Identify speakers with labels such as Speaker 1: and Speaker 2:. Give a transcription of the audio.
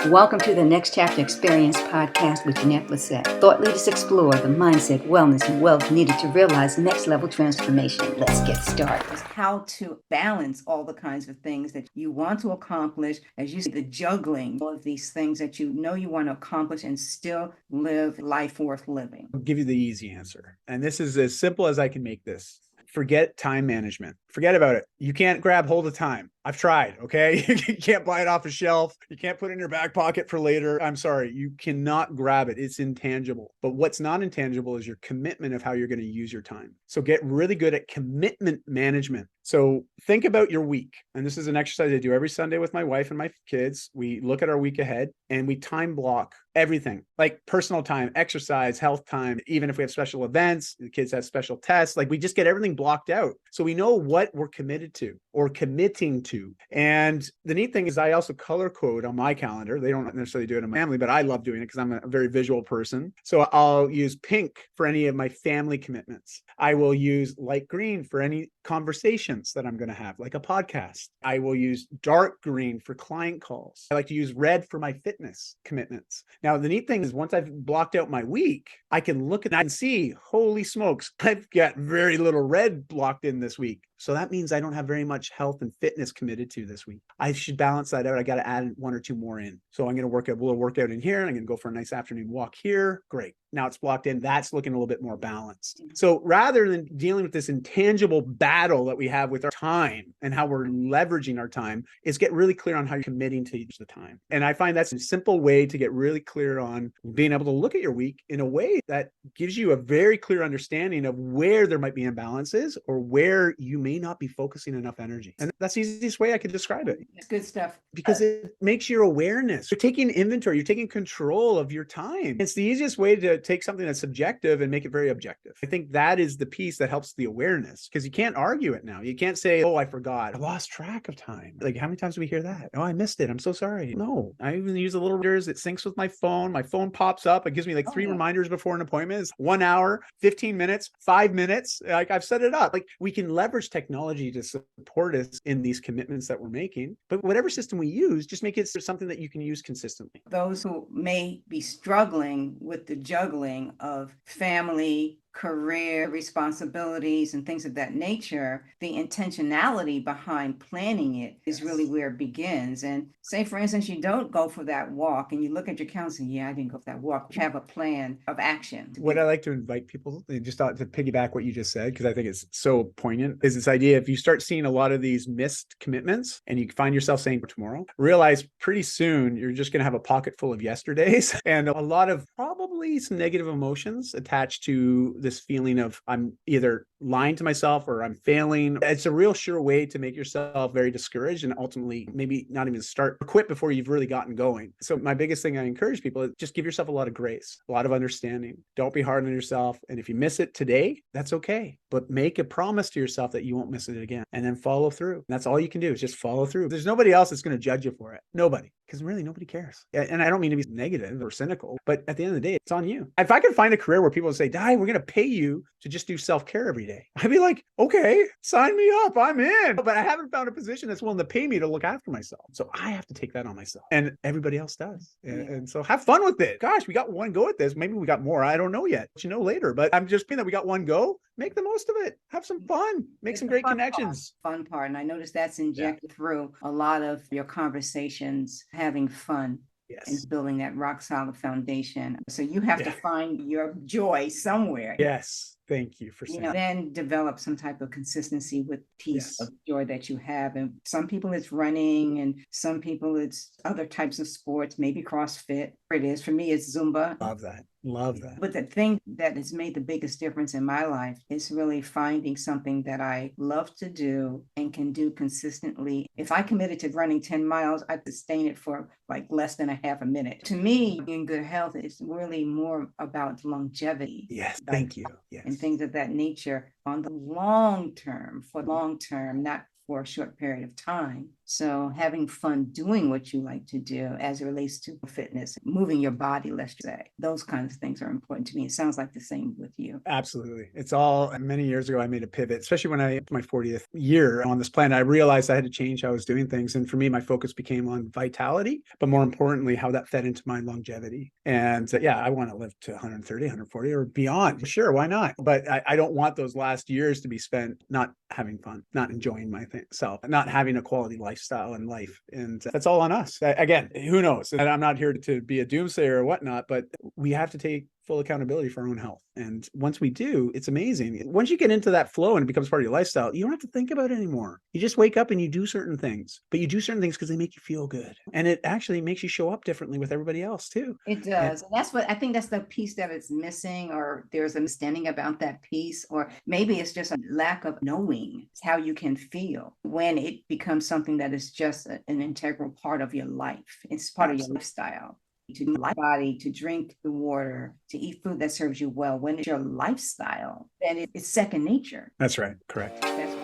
Speaker 1: Welcome to the Next Chapter Experience podcast with Jeanette Lissette. Thought leaders explore the mindset, wellness, and wealth needed to realize next level transformation. Let's get started. How to balance all the kinds of things that you want to accomplish, as you see, the juggling, all of these things that you know you want to accomplish and still live life worth living.
Speaker 2: I'll give you the easy answer. And this is as simple as I can make this. Forget time management. Forget about it. You can't grab hold of time. I've tried, okay? You can't buy it off a shelf. You can't put it in your back pocket for later. I'm sorry. You cannot grab it. It's intangible. But what's not intangible is your commitment of how you're going to use your time. So get really good at commitment management. So think about your week. And this is an exercise I do every Sunday with my wife and my kids. We look at our week ahead and we time block everything, like personal time, exercise, health time. Even if we have special events, the kids have special tests, like we just get everything blocked out. So we know what we're committed to or committing to. And the neat thing is I also color code on my calendar. They don't necessarily do it in my family, but I love doing it because I'm a very visual person. So I'll use pink for any of my family commitments. I will use light green for any conversations that I'm going to have, like a podcast. I will use dark green for client calls. I like to use red for my fitness commitments. Now, the neat thing is once I've blocked out my week, I can look at that and see, holy smokes, I've got very little red blocked in this week. So that means I don't have very much health and fitness committed to this week. I should balance that out. I got to add one or two more in. So I'm going to work out a little workout in here. I'm going to go for a nice afternoon walk here. Great. Now it's blocked in. That's looking a little bit more balanced. So rather than dealing with this intangible battle that we have with our time and how we're leveraging our time, is get really clear on how you're committing to use the time. And I find that's a simple way to get really clear on being able to look at your week in a way that gives you a very clear understanding of where there might be imbalances or where you may not be focusing enough energy. And that's the easiest way I could describe it.
Speaker 1: It's good stuff.
Speaker 2: Because it makes your awareness. You're taking inventory. You're taking control of your time. It's the easiest way to take something that's subjective and make it very objective. I think that is the piece that helps the awareness because you can't argue it now. You can't say, oh, I forgot. I lost track of time. Like how many times do we hear that? Oh, I missed it. I'm so sorry. No, I even use the little reminders. It syncs with my phone. My phone pops up. It gives me like three reminders before an appointment. It's 1 hour, 15 minutes, 5 minutes. Like I've set it up. Like we can leverage technology to support us in these commitments that we're making. But whatever system we use, just make it something that you can use consistently.
Speaker 1: Those who may be struggling with the juggling of family, career responsibilities and things of that nature, the intentionality behind planning it is really where it begins. And say, for instance, you don't go for that walk and you look at your calendar and say, yeah, I didn't go for that walk. You have a plan of action.
Speaker 2: What I like to invite people, just to piggyback what you just said, because I think it's so poignant, is this idea if you start seeing a lot of these missed commitments and you find yourself saying tomorrow, realize pretty soon you're just going to have a pocket full of yesterdays and a lot of probably some negative emotions attached to this feeling of I'm either lying to myself or I'm failing. It's a real sure way to make yourself very discouraged and ultimately maybe not even start or quit before you've really gotten going. So my biggest thing I encourage people is just give yourself a lot of grace, a lot of understanding. Don't be hard on yourself. And if you miss it today, that's okay. But make a promise to yourself that you won't miss it again and then follow through. And that's all you can do is just follow through. There's nobody else that's going to judge you for it. Nobody. Because really nobody cares. And I don't mean to be negative or cynical, but at the end of the day, it's on you. If I could find a career where people would say, Dai, we're going to pay you to just do self-care every day, I'd be like, okay, sign me up. I'm in. But I haven't found a position that's willing to pay me to look after myself. So I have to take that on myself. And everybody else does. And so have fun with it. Gosh, we got one go at this. Maybe we got more. I don't know yet. But you know later. But I'm just being that we got one go. Make the most of it. Have some fun. Make some great connections.
Speaker 1: Fun part. And I noticed that's injected through a lot of your conversations, having fun.
Speaker 2: Yes.
Speaker 1: And building that rock solid foundation. So you have to find your joy somewhere.
Speaker 2: Yes. Thank you for saying
Speaker 1: then develop some type of consistency with piece of joy that you have. And some people it's running and some people it's other types of sports, maybe CrossFit. It is. For me, it's Zumba.
Speaker 2: Love that. Love that.
Speaker 1: But the thing that has made the biggest difference in my life is really finding something that I love to do and can do consistently. If I committed to running 10 miles, I'd sustain it for like less than a half a minute. To me, in good health, it's really more about longevity.
Speaker 2: Yes. Thank you. Yes.
Speaker 1: And things of that nature on the long term, for long term, not for a short period of time. So having fun doing what you like to do as it relates to fitness, moving your body, let's say, those kinds of things are important to me. It sounds like the same with you.
Speaker 2: Absolutely. It's all many years ago, I made a pivot, especially when I hit my 40th year on this planet. I realized I had to change how I was doing things. And for me, my focus became on vitality, but more importantly, how that fed into my longevity. And yeah, I want to live to 130, 140 or beyond. Sure, why not? But I don't want those last years to be spent not having fun, not enjoying my self, not having a quality lifestyle in life. And that's all on us. Again, who knows? And I'm not here to be a doomsayer or whatnot, but we have to take full accountability for our own health. And once we do, it's amazing. Once you get into that flow and it becomes part of your lifestyle, you don't have to think about it anymore. You just wake up and you do certain things, but you do certain things because they make you feel good. And it actually makes you show up differently with everybody else too.
Speaker 1: It does. And that's what I think, that's the piece that is missing, or there's a understanding about that piece, or maybe it's just a lack of knowing how you can feel when it becomes something that is just an integral part of your life. It's part of your lifestyle. To move your body, to drink the water, to eat food that serves you well. When it's your lifestyle, then it's second nature.
Speaker 2: That's right. Correct.
Speaker 1: That's